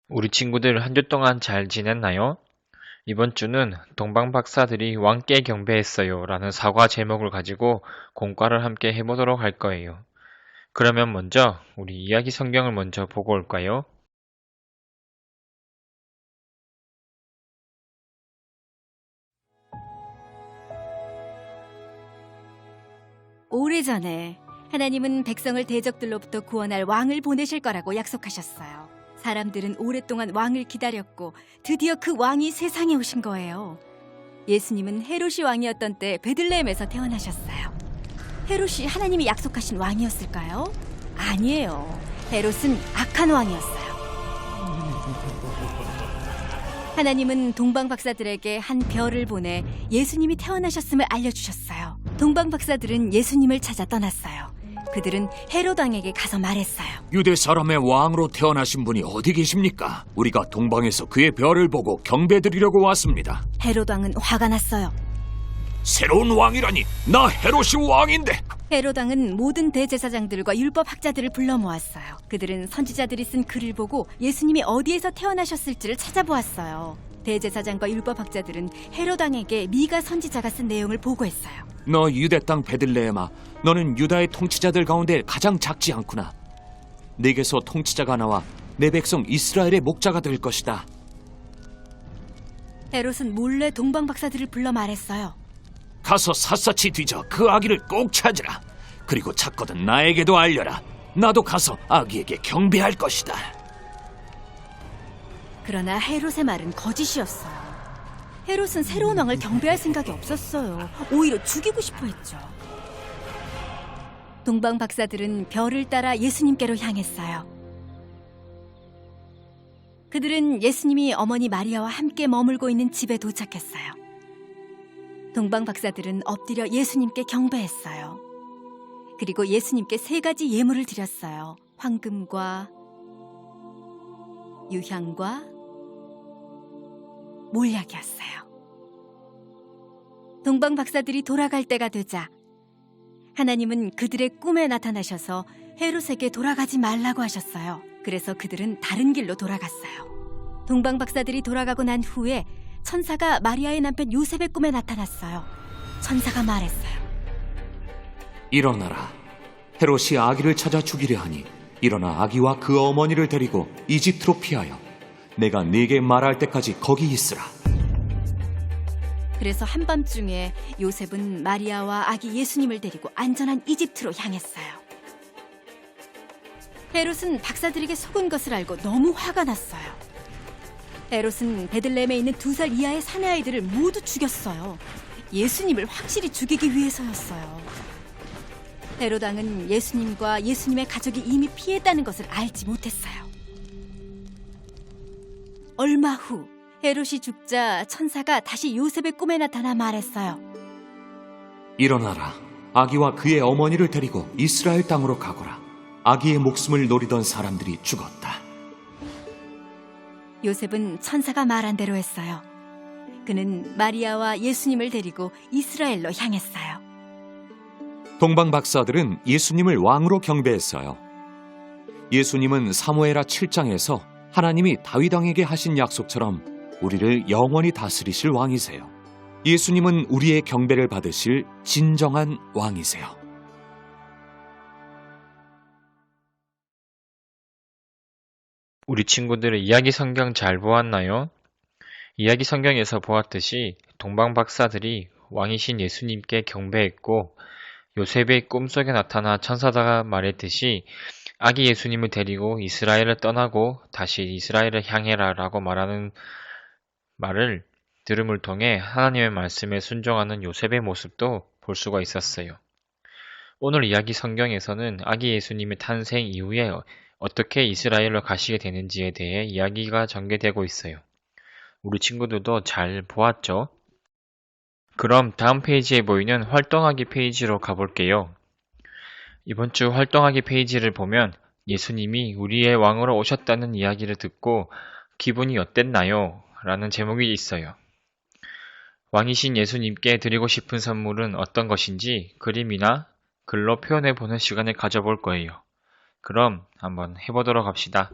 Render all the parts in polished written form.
우리 친구들 한 주 동안 잘 지냈나요? 이번 주는 동방박사들이 왕께 경배했어요 라는 사과 제목을 가지고 공과를 함께 해보도록 할 거예요. 그러면 먼저 우리 이야기 성경을 먼저 보고 올까요? 오래전에 하나님은 백성을 대적들로부터 구원할 왕을 보내실 거라고 약속하셨어요. 사람들은 오랫동안 왕을 기다렸고 드디어 그 왕이 세상에 오신 거예요. 예수님은 헤롯이 왕이었던 때 베들레헴에서 태어나셨어요. 헤롯이 하나님이 약속하신 왕이었을까요? 아니에요. 헤롯은 악한 왕이었어요. 하나님은 동방박사들에게 한 별을 보내 예수님이 태어나셨음을 알려주셨어요. 동방박사들은 예수님을 찾아 떠났어요. 그들은 헤롯 왕에게 가서 말했어요. 유대 사람의 왕으로 태어나신 분이 어디 계십니까? 우리가 동방에서 그의 별을 보고 경배드리려고 왔습니다. 헤롯 왕은 화가 났어요. 새로운 왕이라니, 나 헤롯이 왕인데! 헤롯 왕은 모든 대제사장들과 율법학자들을 불러 모았어요. 그들은 선지자들이 쓴 글을 보고 예수님이 어디에서 태어나셨을지를 찾아보았어요. 대제사장과 율법학자들은 헤롯 왕에게 미가 선지자가 쓴 내용을 보고했어요. 너 유대 땅 베들레헴아, 너는 유다의 통치자들 가운데 가장 작지 않구나. 네게서 통치자가 나와 내 백성 이스라엘의 목자가 될 것이다. 헤롯은 몰래 동방박사들을 불러 말했어요. 가서 샅샅이 뒤져 그 아기를 꼭 찾으라. 그리고 찾거든 나에게도 알려라. 나도 가서 아기에게 경배할 것이다. 그러나 헤롯의 말은 거짓이었어요. 헤롯은 새로운 왕을 경배할 생각이 없었어요. 오히려 죽이고 싶어 했죠. 동방박사들은 별을 따라 예수님께로 향했어요. 그들은 예수님이 어머니 마리아와 함께 머물고 있는 집에 도착했어요. 동방박사들은 엎드려 예수님께 경배했어요. 그리고 예수님께 3가지 예물을 드렸어요. 황금과 유향과 몰약이었어요. 동방박사들이 돌아갈 때가 되자 하나님은 그들의 꿈에 나타나셔서 헤롯에게 돌아가지 말라고 하셨어요. 그래서 그들은 다른 길로 돌아갔어요. 동방박사들이 돌아가고 난 후에 천사가 마리아의 남편 요셉의 꿈에 나타났어요. 천사가 말했어요. 일어나라. 헤롯이 아기를 찾아 죽이려 하니 일어나 아기와 그 어머니를 데리고 이집트로 피하여 내가 네게 말할 때까지 거기 있으라. 그래서 한밤중에 요셉은 마리아와 아기 예수님을 데리고 안전한 이집트로 향했어요. 헤롯은 박사들에게 속은 것을 알고 너무 화가 났어요. 헤롯은 베들레헴에 있는 2살 이하의 사내아이들을 모두 죽였어요. 예수님을 확실히 죽이기 위해서였어요. 헤롯 왕은 예수님과 예수님의 가족이 이미 피했다는 것을 알지 못했어요. 얼마 후 헤롯이 죽자 천사가 다시 요셉의 꿈에 나타나 말했어요. 일어나라. 아기와 그의 어머니를 데리고 이스라엘 땅으로 가거라. 아기의 목숨을 노리던 사람들이 죽었다. 요셉은 천사가 말한 대로 했어요. 그는 마리아와 예수님을 데리고 이스라엘로 향했어요. 동방박사들은 예수님을 왕으로 경배했어요. 예수님은 사무엘하 7장에서 하나님이 다윗 왕에게 하신 약속처럼 우리를 영원히 다스리실 왕이세요. 예수님은 우리의 경배를 받으실 진정한 왕이세요. 우리 친구들은 이야기 성경 잘 보았나요? 이야기 성경에서 보았듯이 동방박사들이 왕이신 예수님께 경배했고 요셉의 꿈속에 나타나 천사가 말했듯이 아기 예수님을 데리고 이스라엘을 떠나고 다시 이스라엘을 향해라 라고 말하는 말을 들음을 통해 하나님의 말씀에 순종하는 요셉의 모습도 볼 수가 있었어요. 오늘 이야기 성경에서는 아기 예수님의 탄생 이후에 어떻게 이스라엘로 가시게 되는지에 대해 이야기가 전개되고 있어요. 우리 친구들도 잘 보았죠? 그럼 다음 페이지에 보이는 활동하기 페이지로 가볼게요. 이번 주 활동하기 페이지를 보면 예수님이 우리의 왕으로 오셨다는 이야기를 듣고 기분이 어땠나요? 라는 제목이 있어요. 왕이신 예수님께 드리고 싶은 선물은 어떤 것인지 그림이나 글로 표현해보는 시간을 가져볼 거예요. 그럼 한번 해보도록 합시다.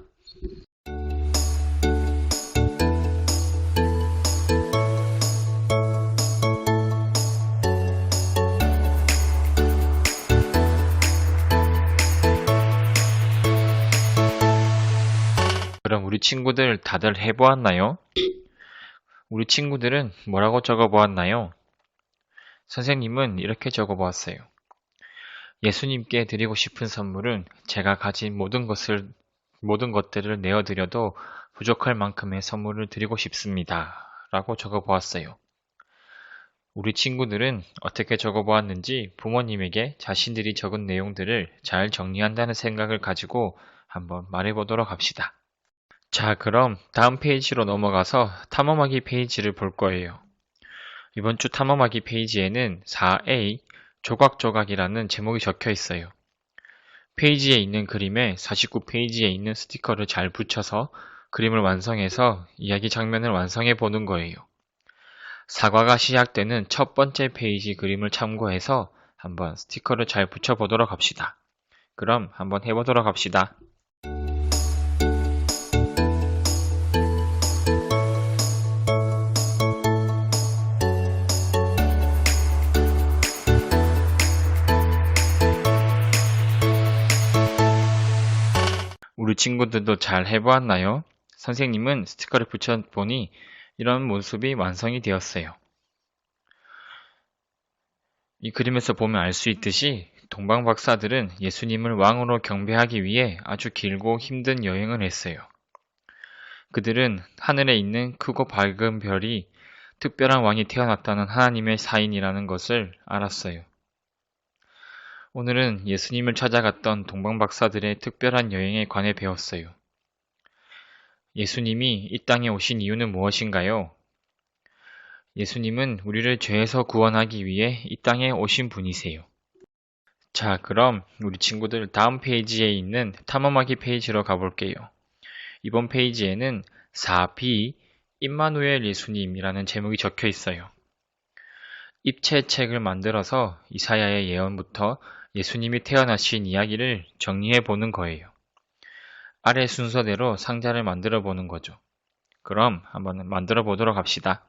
우리 친구들 다들 해보았나요? 우리 친구들은 뭐라고 적어보았나요? 선생님은 이렇게 적어보았어요. 예수님께 드리고 싶은 선물은 제가 가진 모든 것들을 내어드려도 부족할 만큼의 선물을 드리고 싶습니다. 라고 적어보았어요. 우리 친구들은 어떻게 적어보았는지 부모님에게 자신들이 적은 내용들을 잘 정리한다는 생각을 가지고 한번 말해보도록 합시다. 자, 그럼 다음 페이지로 넘어가서 탐험하기 페이지를 볼 거예요. 이번 주 탐험하기 페이지에는 4A 조각조각이라는 제목이 적혀 있어요. 페이지에 있는 그림에 49페이지에 있는 스티커를 잘 붙여서 그림을 완성해서 이야기 장면을 완성해 보는 거예요. 사과가 시작되는 첫 번째 페이지 그림을 참고해서 한번 스티커를 잘 붙여보도록 합시다. 그럼 한번 해보도록 합시다. 우리 친구들도 잘 해보았나요? 선생님은 스티커를 붙여보니 이런 모습이 완성이 되었어요. 이 그림에서 보면 알 수 있듯이 동방박사들은 예수님을 왕으로 경배하기 위해 아주 길고 힘든 여행을 했어요. 그들은 하늘에 있는 크고 밝은 별이 특별한 왕이 태어났다는 하나님의 사인이라는 것을 알았어요. 오늘은 예수님을 찾아갔던 동방박사들의 특별한 여행에 관해 배웠어요. 예수님이 이 땅에 오신 이유는 무엇인가요? 예수님은 우리를 죄에서 구원하기 위해 이 땅에 오신 분이세요. 자, 그럼 우리 친구들 다음 페이지에 있는 탐험하기 페이지로 가볼게요. 이번 페이지에는 4B 임마누엘 예수님이라는 제목이 적혀 있어요. 입체책을 만들어서 이사야의 예언부터 예수님이 태어나신 이야기를 정리해 보는 거예요. 아래 순서대로 상자를 만들어 보는 거죠. 그럼 한번 만들어 보도록 합시다.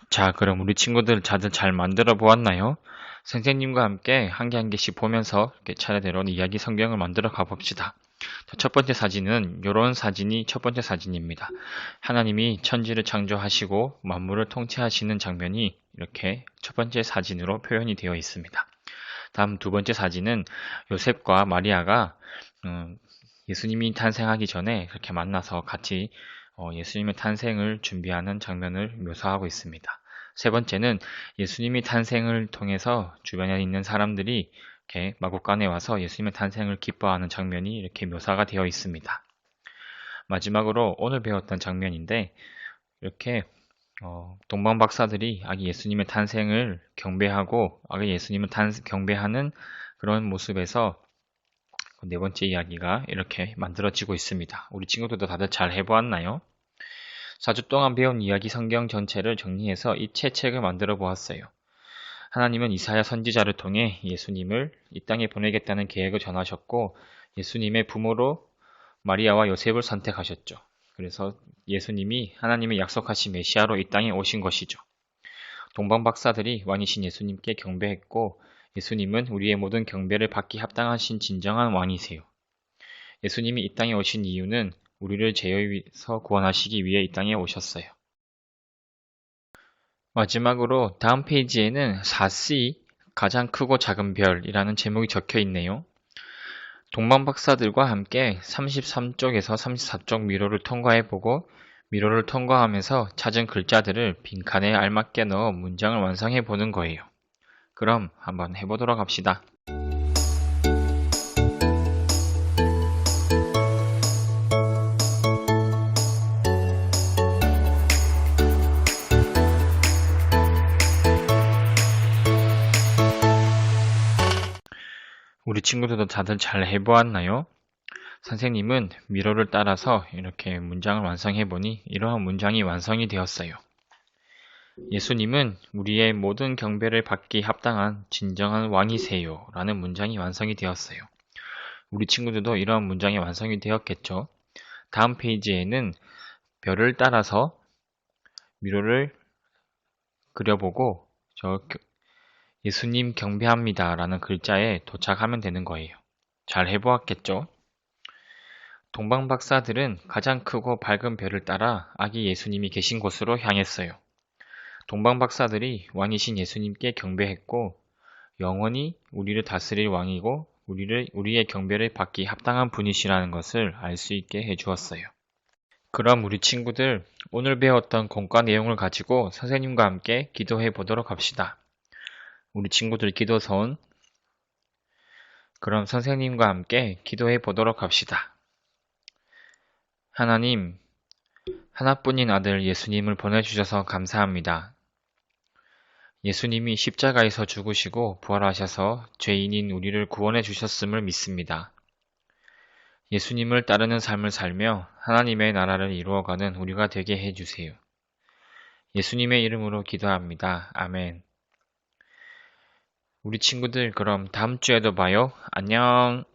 자, 그럼 우리 친구들 다들 잘 만들어 보았나요? 선생님과 함께 한 개 한 개씩 보면서 이렇게 차례대로 이야기 성경을 만들어 가봅시다. 첫 번째 사진은 이런 사진이 첫 번째 사진입니다. 하나님이 천지를 창조하시고 만물을 통치하시는 장면이 이렇게 첫 번째 사진으로 표현이 되어 있습니다. 다음 두 번째 사진은 요셉과 마리아가 예수님이 탄생하기 전에 그렇게 만나서 같이 예수님의 탄생을 준비하는 장면을 묘사하고 있습니다. 세 번째는 예수님이 탄생을 통해서 주변에 있는 사람들이 이렇게 마국간에 와서 예수님의 탄생을 기뻐하는 장면이 이렇게 묘사가 되어 있습니다. 마지막으로 오늘 배웠던 장면인데 이렇게 동방박사들이 아기 예수님의 탄생을 경배하고 아기 예수님을 경배하는 그런 모습에서 네 번째 이야기가 이렇게 만들어지고 있습니다. 우리 친구들도 다들 잘 해보았나요? 4주 동안 배운 이야기 성경 전체를 정리해서 입체책을 만들어 보았어요. 하나님은 이사야 선지자를 통해 예수님을 이 땅에 보내겠다는 계획을 전하셨고 예수님의 부모로 마리아와 요셉을 선택하셨죠. 그래서 예수님이 하나님의 약속하신 메시아로 이 땅에 오신 것이죠. 동방박사들이 왕이신 예수님께 경배했고 예수님은 우리의 모든 경배를 받기 합당하신 진정한 왕이세요. 예수님이 이 땅에 오신 이유는 우리를 죄에서 구원하시기 위해 이 땅에 오셨어요. 마지막으로 다음 페이지에는 4C 가장 크고 작은 별이라는 제목이 적혀 있네요. 동방박사들과 함께 33쪽에서 34쪽 미로를 통과해보고 미로를 통과하면서 찾은 글자들을 빈칸에 알맞게 넣어 문장을 완성해 보는 거예요. 그럼 한번 해보도록 합시다. 우리 친구들도 다들 잘 해보았나요? 선생님은 미로를 따라서 이렇게 문장을 완성해 보니 이러한 문장이 완성이 되었어요. 예수님은 우리의 모든 경배를 받기 합당한 진정한 왕이세요 라는 문장이 완성이 되었어요. 우리 친구들도 이러한 문장이 완성이 되었겠죠? 다음 페이지에는 별을 따라서 미로를 그려보고 예수님 경배합니다 라는 글자에 도착하면 되는 거예요. 잘 해보았겠죠? 동방박사들은 가장 크고 밝은 별을 따라 아기 예수님이 계신 곳으로 향했어요. 동방박사들이 왕이신 예수님께 경배했고 영원히 우리를 다스릴 왕이고 우리의 경배를 받기 합당한 분이시라는 것을 알 수 있게 해주었어요. 그럼 우리 친구들 오늘 배웠던 공과 내용을 가지고 선생님과 함께 기도해 보도록 합시다. 우리 친구들 기도선 그럼 선생님과 함께 기도해 보도록 합시다. 하나님, 하나뿐인 아들 예수님을 보내주셔서 감사합니다. 예수님이 십자가에서 죽으시고 부활하셔서 죄인인 우리를 구원해 주셨음을 믿습니다. 예수님을 따르는 삶을 살며 하나님의 나라를 이루어가는 우리가 되게 해주세요. 예수님의 이름으로 기도합니다. 아멘. 우리 친구들 그럼 다음 주에도 봐요. 안녕.